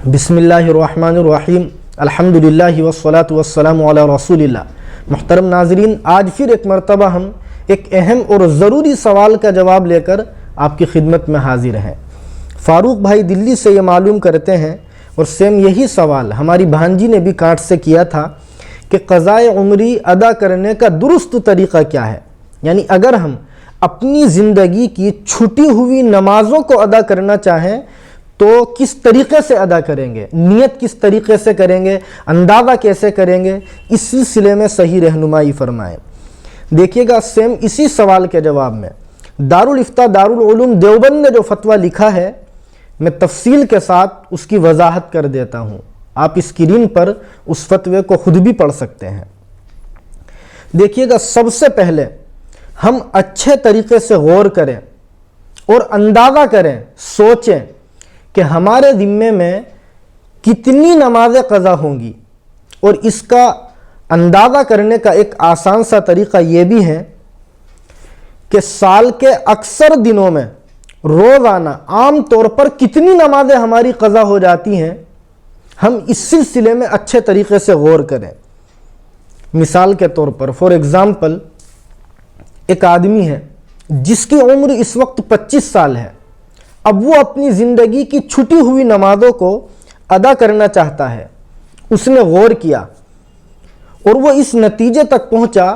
बिस्मिल्लाहिर्रहमानिर्रहीम अल्हम्दुलिल्लाहि वस्सलातु वस्सलामु अला रसूलिल्लाह। मुहतरम नाज़रीन, आज फिर एक मरतबा हम एक अहम और ज़रूरी सवाल का जवाब लेकर आपकी खिदमत में हाजिर हैं। फ़ारूक भाई दिल्ली से ये मालूम करते हैं और सेम यही सवाल हमारी भांजी ने भी काट से किया था कि क़ज़ाए उम्री अदा करने का दुरुस्त तरीक़ा क्या है। यानी अगर हम अपनी ज़िंदगी की छूटी हुई नमाज़ों को अदा करना चाहें तो किस तरीक़े से अदा करेंगे, नियत किस तरीक़े से करेंगे, अंदाज़ा कैसे करेंगे, इस सिलसिले में सही रहनुमाई फरमाएं। देखिएगा, सेम इसी सवाल के जवाब में दारुल इफ्ता दारुल उलूम देवबंद ने जो फतवा लिखा है, मैं तफसील के साथ उसकी वजाहत कर देता हूँ। आप स्क्रीन पर उस फतवे को खुद भी पढ़ सकते हैं। देखिएगा, सबसे पहले हम अच्छे तरीक़े से गौर करें और अंदाज़ा करें, सोचें कि हमारे ज़िम्मे में कितनी नमाज़ें क़ज़ा होंगी। और इसका अंदाज़ा करने का एक आसान सा तरीक़ा ये भी है कि साल के अक्सर दिनों में रोज़ाना आम तौर पर कितनी नमाज़ें हमारी क़ज़ा हो जाती हैं, हम इस सिलसिले में अच्छे तरीक़े से गौर करें। मिसाल के तौर पर फॉर एग्ज़ाम्पल, एक आदमी है जिसकी उम्र इस वक्त 25 साल है। अब वो अपनी ज़िंदगी की छूटी हुई नमाज़ों को अदा करना चाहता है। उसने गौर किया और वो इस नतीजे तक पहुंचा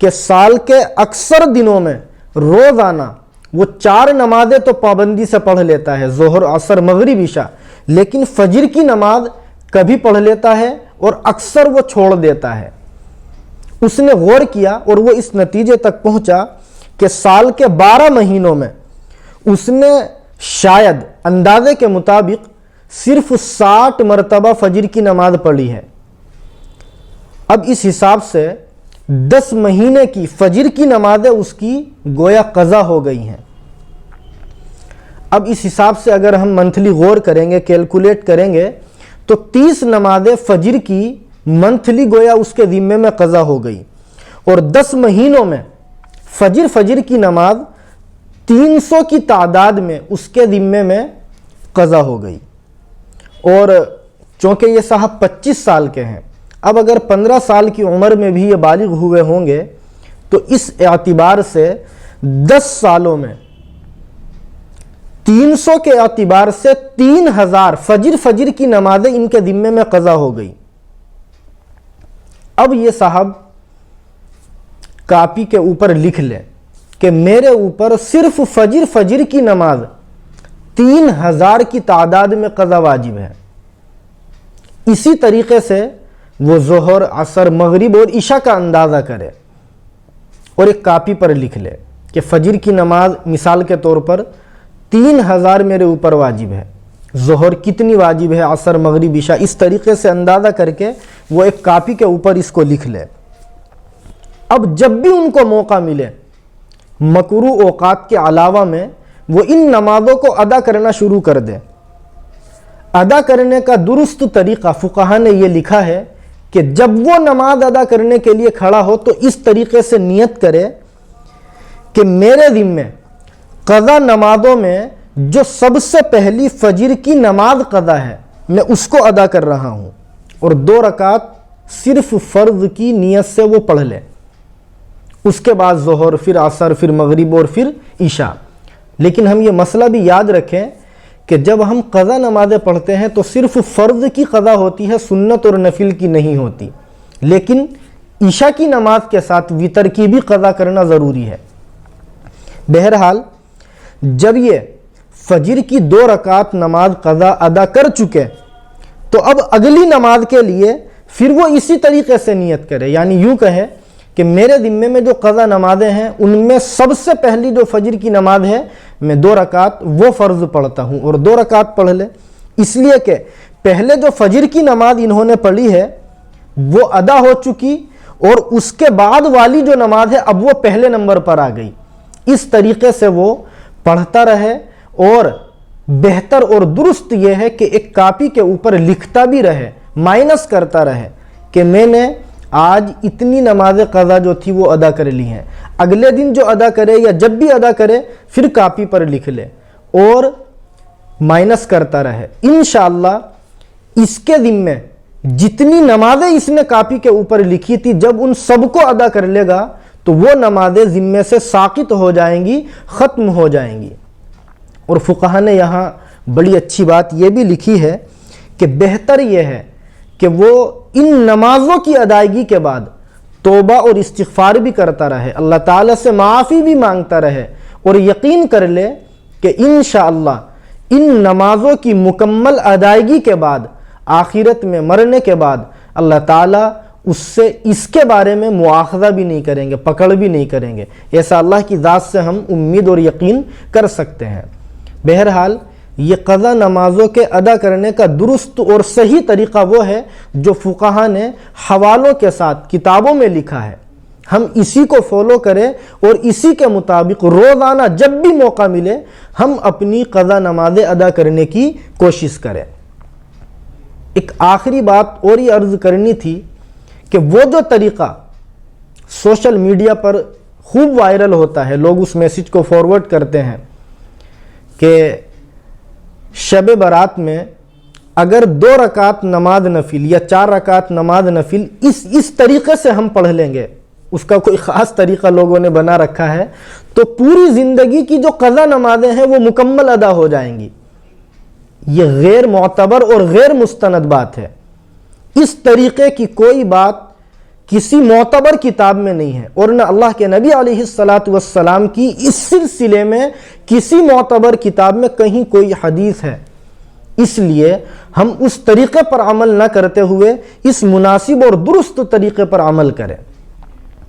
कि साल के अक्सर दिनों में रोज़ाना वो 4 नमाज़ें तो पाबंदी से पढ़ लेता है, ज़ोहर असर मगरिब इशा, लेकिन फजर की नमाज कभी पढ़ लेता है और अक्सर वो छोड़ देता है। उसने गौर किया और वो इस नतीजे तक पहुंचा कि साल के 12 महीनों में उसने शायद अंदाजे के मुताबिक सिर्फ 60 मरतबा फजर की नमाज पढ़ी है। अब इस हिसाब से 10 महीने की फजर की नमाजें उसकी गोया क़ज़ा हो गई हैं। अब इस हिसाब से अगर हम मंथली गौर करेंगे, कैलकुलेट करेंगे, तो 30 नमाजें फजर की मंथली गोया उसके ज़िम्मे में क़ज़ा हो गई। और 10 महीनों में फजर की नमाज 300 की तादाद में उसके ज़िम्मे में क़ज़ा हो गई। और चूँकि ये साहब 25 साल के हैं, अब अगर 15 साल की उम्र में भी ये बालिग हुए होंगे तो इस एतबार से 10 सालों में 300 के एतबार से 3000 फजर की नमाजें इनके ज़िम्मे में क़ज़ा हो गई। अब ये साहब कापी के ऊपर लिख लें कि मेरे ऊपर सिर्फ फजर की नमाज 3000 की तादाद में क़ज़ा वाजिब है। इसी तरीक़े से वो ज़ोहर असर मगरिब और इशा का अंदाज़ा करे और एक कापी पर लिख ले कि फजर की नमाज मिसाल के तौर पर 3000 मेरे ऊपर वाजिब है, ज़ोहर कितनी वाजिब है, असर मगरिब इशा, इस तरीक़े से अंदाज़ा करके वो एक कापी के ऊपर इसको लिख ले। अब जब भी उनको मौका मिले, मकरू औकात के अलावा में वो इन नमाज़ों को अदा करना शुरू कर दे। अदा करने का दुरुस्त तरीक़ा फ़ुक़हा ने ये लिखा है कि जब वो नमाज अदा करने के लिए खड़ा हो तो इस तरीक़े से नियत करे कि मेरे ज़िम्मे क़ज़ा नमाज़ों में जो सबसे पहली फजर की नमाज क़ज़ा है मैं उसको अदा कर रहा हूँ, और 2 रकात सिर्फ फ़र्ज़ की नियत से वो पढ़ ले। उसके बाद ज़ोहर, फिर असर, फिर मगरिब और फिर इशा। लेकिन हम ये मसला भी याद रखें कि जब हम क़ज़ा नमाज़ें पढ़ते हैं तो सिर्फ फ़र्ज़ की क़ज़ा होती है, सुन्नत और नफिल की नहीं होती। लेकिन इशा की नमाज के साथ वितर की भी क़ज़ा करना ज़रूरी है। बहरहाल, जब ये फजर की 2 रकात नमाज क़ज़ा अदा कर चुके तो अब अगली नमाज के लिए फिर वो इसी तरीक़े से नियत करे। यानी यूँ कहे कि मेरे ज़िम्मे में जो क़ज़ा नमाज़ें हैं उनमें सबसे पहली जो फजर की नमाज है मैं 2 रकात वो फ़र्ज़ पढ़ता हूँ, और 2 रकात पढ़ ले। इसलिए कि पहले जो फजर की नमाज इन्होंने पढ़ी है वो अदा हो चुकी और उसके बाद वाली जो नमाज है अब वो पहले नंबर पर आ गई। इस तरीक़े से वो पढ़ता रहे और बेहतर और दुरुस्त ये है कि एक कापी के ऊपर लिखता भी रहे, माइनस करता रहे कि मैंने आज इतनी नमाज क़ज़ा जो थी वो अदा कर ली हैं। अगले दिन जो अदा करे या जब भी अदा करे फिर कापी पर लिख ले और माइनस करता रहे। इंशाअल्लाह اس کے ذمے جتنی نمازیں اس نے کاپی کے اوپر لکھی تھی جب ان سب کو ادا کر لے گا تو وہ نمازیں ذمے سے ساقط ہو جائیں گی، ختم ہو جائیں گی۔ اور فقہا نے یہاں بڑی اچھی بات یہ بھی لکھی ہے کہ بہتر یہ ہے کہ وہ ان نمازوں کی ادائیگی کے بعد توبہ اور استغفار بھی کرتا رہے، اللہ تعالیٰ سے معافی بھی مانگتا رہے، اور یقین کر لے کہ انشاءاللہ ان نمازوں کی مکمل ادائیگی کے بعد آخرت میں مرنے کے بعد اللہ تعالیٰ اس سے اس کے بارے میں مواخذہ بھی نہیں کریں گے، پکڑ بھی نہیں کریں گے۔ ایسا اللہ کی ذات سے ہم امید اور یقین کر سکتے ہیں۔ بہرحال یہ قضا نمازوں کے ادا کرنے کا درست اور صحیح طریقہ وہ ہے جو فقہا نے حوالوں کے ساتھ کتابوں میں لکھا ہے، ہم اسی کو فالو کریں اور اسی کے مطابق روزانہ جب بھی موقع ملے ہم اپنی قضا نمازیں ادا کرنے کی کوشش کریں۔ ایک آخری بات اور یہ عرض کرنی تھی کہ وہ جو طریقہ سوشل میڈیا پر خوب وائرل ہوتا ہے، لوگ اس میسج کو فارورڈ کرتے ہیں کہ شب برات میں اگر 2 رکعت نماز نفل یا 4 رکعت نماز نفل اس طریقے سے ہم پڑھ لیں گے، اس کا کوئی خاص طریقہ لوگوں نے بنا رکھا ہے، تو پوری زندگی کی جو قضا نمازیں ہیں وہ مکمل ادا ہو جائیں گی۔ یہ غیر معتبر اور غیر مستند بات ہے۔ اس طریقے کی کوئی بات کسی معتبر کتاب میں نہیں ہے، اور نہ اللہ کے نبی علیہ السلام کی اس سلسلے میں کسی معتبر کتاب میں کہیں کوئی حدیث ہے۔ اس لیے ہم اس طریقے پر عمل نہ کرتے ہوئے اس مناسب اور درست طریقے پر عمل کریں،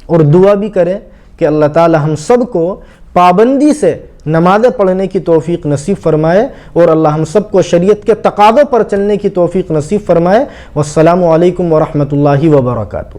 اور دعا بھی کریں کہ اللہ تعالی ہم سب کو پابندی سے نمازیں پڑھنے کی توفیق نصیب فرمائے، اور اللہ ہم سب کو شریعت کے تقاضوں پر چلنے کی توفیق نصیب فرمائے۔ والسلام علیکم ورحمۃ اللہ وبرکاتہ۔